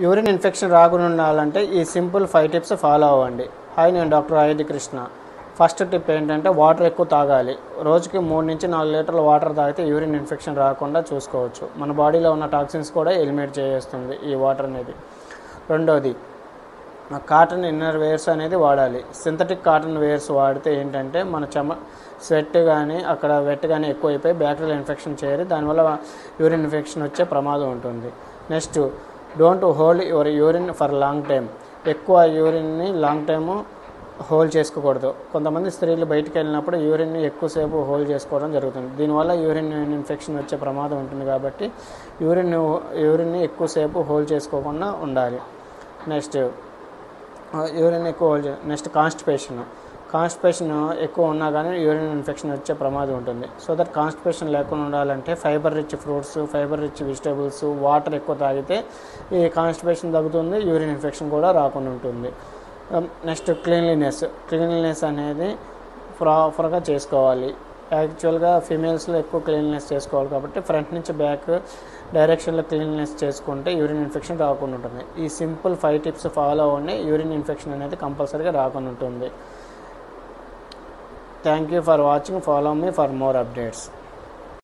Urine infection రాకుండా ఉండాలంటే ఈ సింపుల్ 5 టిప్స్ ఫాలో అవ్వండి. హాయ్, నేను doctor Ayodhya Krishna. First tip ఏంటంటే వాటర్ ఎక్కువ తాగాలి. రోజుకి 3 నుంచి 4 లీటర్ల వాటర్ తాగితే యూరిన్ ఇన్ఫెక్షన్ రాకుండా చూసుకోవచ్చు. మన బాడీలో ఉన్న టాక్సిన్స్ కూడా ఎలిమినేట్ చేస్తుంది ఈ వాటర్ అనేది. రెండోది, కాటన్ ఇన్నర్ వేర్స్ అనేది వాడాలి. సింథటిక్ కాటన్ వేర్స్ వాడితే ఏంటంటే మన స్వెట్ కానీ అక్కడ వెట్ కానీ ఎక్కువైపోయి బ్యాక్టీరియల్ ఇన్ఫెక్షన్ చేరి దానివల్ల యూరిన్ ఇన్ఫెక్షన్ వచ్చే ప్రమాదం ఉంటుంది. Next, don't hold your urine for long time. ఎక్కువ యూరిన్ని లాంగ్ టైము హోల్డ్ చేసుకోకూడదు. కొంతమంది స్త్రీలు బయటికి వెళ్ళినప్పుడు యూరిన్ని ఎక్కువసేపు హోల్డ్ చేసుకోవడం జరుగుతుంది. దీనివల్ల యూరిన్ ఇన్ఫెక్షన్ వచ్చే ప్రమాదం ఉంటుంది. కాబట్టి యూరిన్ని ఎక్కువసేపు హోల్డ్ చేసుకోకుండా ఉండాలి. నెక్స్ట్, యూరిన్ ఎక్కువ హోల్డ్ నెక్స్ట్ కాన్స్టిపేషన్ ఎక్కువ ఉన్నా కానీ యూరిన్ ఇన్ఫెక్షన్ వచ్చే ప్రమాదం ఉంటుంది. సో దట్ కాన్స్టిపేషన్ లేకుండా ఉండాలంటే fibre rich fruits, fibre rich vegetables, water ఎక్కువ తాగితే ఈ కాన్స్టిపేషన్ తగ్గుతుంది, యూరిన్ ఇన్ఫెక్షన్ కూడా రాకుండా ఉంటుంది. నెక్స్ట్, క్లీన్లీనెస్ అనేది ప్రాపర్గా చేసుకోవాలి. యాక్చువల్గా ఫీమేల్స్లో ఎక్కువ క్లీన్లీనెస్ చేసుకోవాలి. కాబట్టి ఫ్రంట్ నుంచి బ్యాక్ డైరెక్షన్లో క్లీన్లీనెస్ చేసుకుంటే యూరిన్ ఇన్ఫెక్షన్ రాకుండా ఉంటుంది. ఈ సింపుల్ 5 టిప్స్ ఫాలో అవ్వండి, యూరిన్ ఇన్ఫెక్షన్ అనేది కంపల్సరీగా రాకుండా ఉంటుంది. Thank you for watching. Follow me for more updates.